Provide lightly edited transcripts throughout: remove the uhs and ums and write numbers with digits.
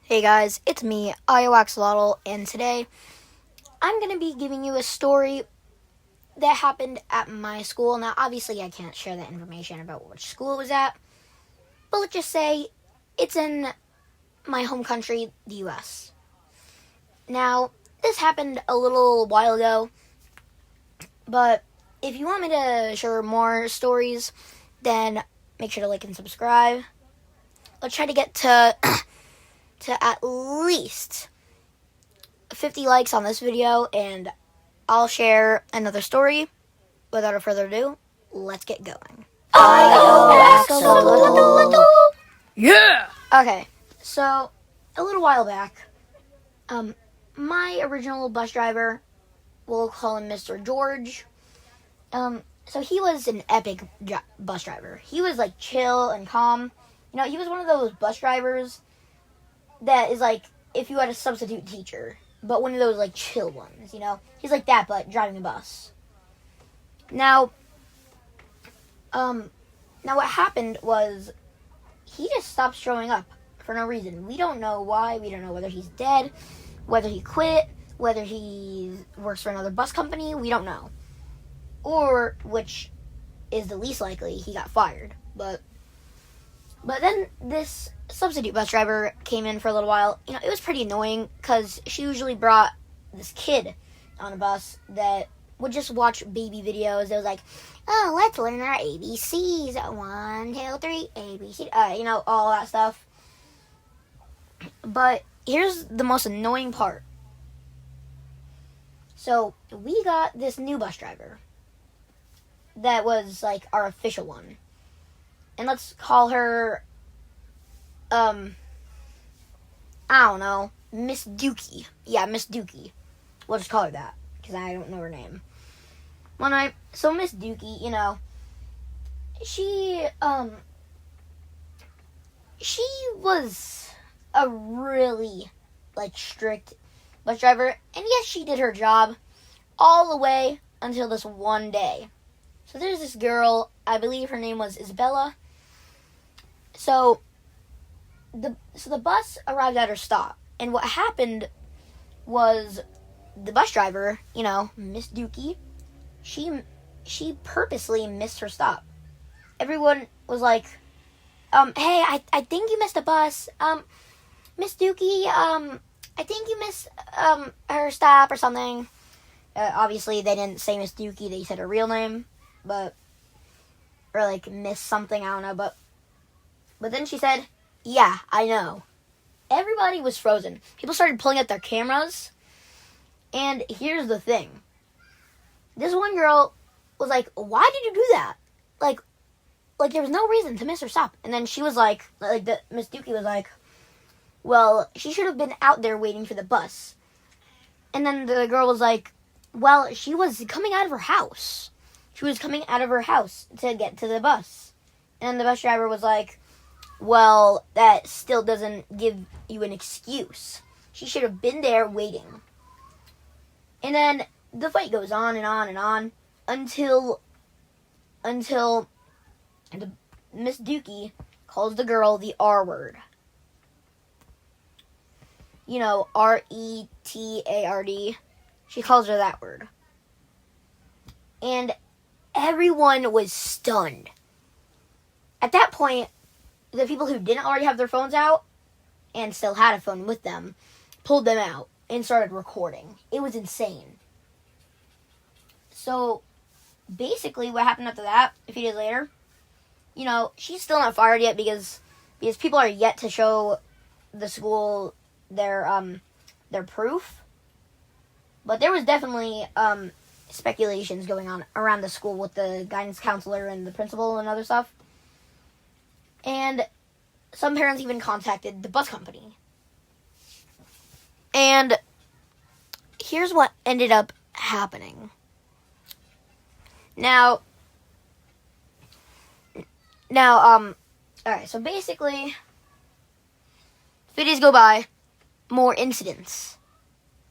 Hey guys, it's me, IO.Axolot, and today I'm going to be giving you a story that happened at my school. Now, obviously, I can't share that information about which school it was at, but let's just say it's in my home country, the US. Now, this happened a little while ago, but if you want me to share more stories, then make sure to like and subscribe. Let's try to get to at least 50 likes on this video, and I'll share another story. Without further ado, let's get going. IO.Axolot. Yeah! Okay, so a little while back, my original bus driver, we'll call him Mr. George, so he was an epic bus driver. He was like chill and calm. You know, he was one of those bus drivers that is like if you had a substitute teacher, but one of those like chill ones, you know? He's like that, but driving a bus. Now what happened was he just stopped showing up for no reason. We don't know why. We don't know whether he's dead, whether he quit, whether he works for another bus company. We don't know. Or, which is the least likely, he got fired. But then this substitute bus driver came in for a little while. You know, it was pretty annoying because she usually brought this kid on a bus that would just watch baby videos. It was like, oh, let's learn our ABCs. 1, 2, 3, ABC. You know, all that stuff. But here's the most annoying part. So we got this new bus driver that was like our official one. And let's call her, I don't know, Miss Dookie. Yeah, Miss Dookie. We'll just call her that, because I don't know her name. So Miss Dookie, you know, she was a really, like, strict bus driver. And yes, she did her job all the way until this one day. So there's this girl, I believe her name was Isabella. So the bus arrived at her stop, and what happened was the bus driver, you know, Miss Dookie, she purposely missed her stop. Everyone was like, hey, I think you missed a bus. Miss Dookie, I think you missed her stop or something. Obviously, they didn't say Miss Dookie, they said her real name, or like Miss something, I don't know, but then she said, yeah, I know. Everybody was frozen. People started pulling out their cameras. And here's the thing. This one girl was like, why did you do that? Like there was no reason to miss her stop. And then she was like Miss Dookie was like, well, she should have been out there waiting for the bus. And then the girl was like, well, she was coming out of her house. She was coming out of her house to get to the bus. And the bus driver was like, well, that still doesn't give you an excuse. She should have been there waiting. And then the fight goes on and on and on until Miss Dookie calls the girl the R word. You know, retard. She calls her that word. And everyone was stunned. At that point, the people who didn't already have their phones out and still had a phone with them pulled them out and started recording. It was insane. So basically what happened after that, a few days later, you know, she's still not fired yet because people are yet to show the school their proof. But there was definitely speculations going on around the school with the guidance counselor and the principal and other stuff. And some parents even contacted the bus company. And here's what ended up happening. Now, alright, so basically, 2 days go by, more incidents.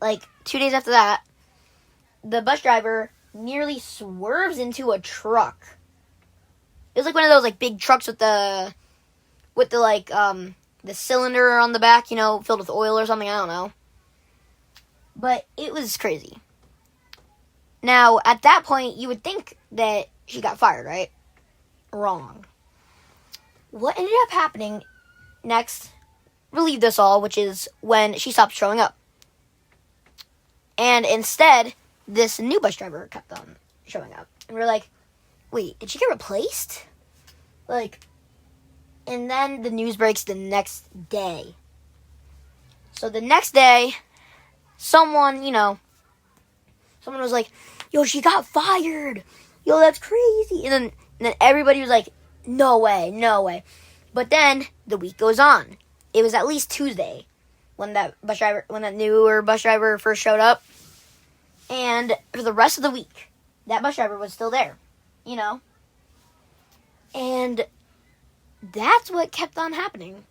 Like, 2 days after that, the bus driver nearly swerves into a truck. It was like one of those like big trucks with the the cylinder on the back, filled with oil or something. I don't know. But it was crazy. Now, at that point, you would think that she got fired, right? Wrong. What ended up happening next relieved us all, which is when she stopped showing up. And instead, this new bus driver kept on showing up. And we were like, wait, did she get replaced? And then the news breaks the next day. So the next day, someone was like, yo, she got fired. Yo, that's crazy. And then everybody was like, no way. But then the week goes on. It was at least Tuesday when that newer bus driver first showed up. And for the rest of the week, that bus driver was still there, And that's what kept on happening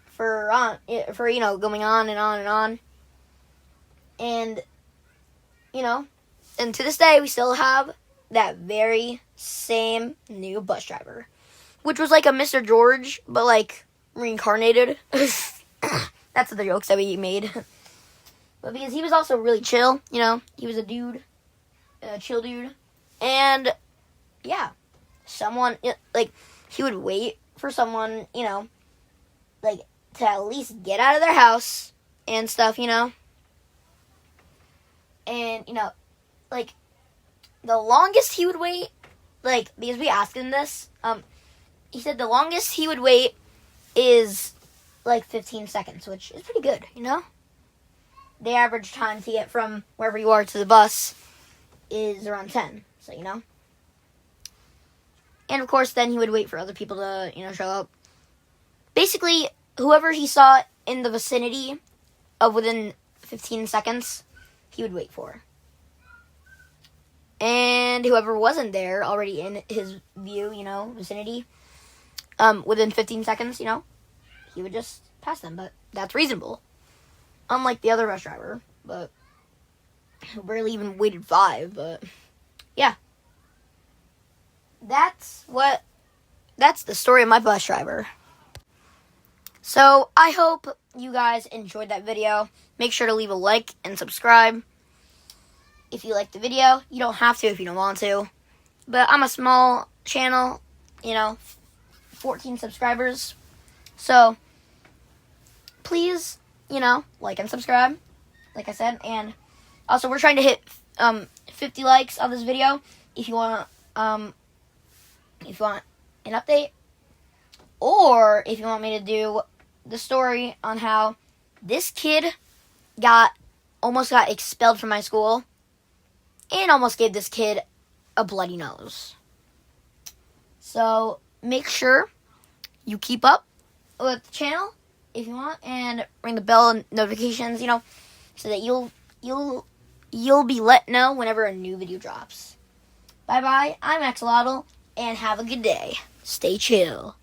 for going on and on and on. And, and to this day, we still have that very same new bus driver, which was like a Mr. George, but like reincarnated. That's the jokes that we made. But because he was also really chill, he was a dude, a chill dude. And, yeah, he would wait for someone, to at least get out of their house and stuff, And, the longest he would wait, because we asked him this, he said the longest he would wait is, 15 seconds, which is pretty good, The average time to get from wherever you are to the bus is around 10, so, And, of course, then he would wait for other people to, show up. Basically, whoever he saw in the vicinity of within 15 seconds, he would wait for. And whoever wasn't there already in his view, vicinity, within 15 seconds, he would just pass them. But that's reasonable. Unlike the other bus driver, but who barely even waited 5, but yeah. That's the story of my bus driver. So, I hope you guys enjoyed that video. Make sure to leave a like and subscribe if you liked the video. You don't have to if you don't want to. But I'm a small channel, 14 subscribers. So, please, like and subscribe, like I said. And also, we're trying to hit 50 likes on this video. If you want an update, or if you want me to do the story on how this kid almost got expelled from my school and almost gave this kid a bloody nose. So make sure you keep up with the channel if you want, and ring the bell and notifications, so that you'll be let know whenever a new video drops. Bye bye. I'm Axolotl, and have a good day. Stay chill.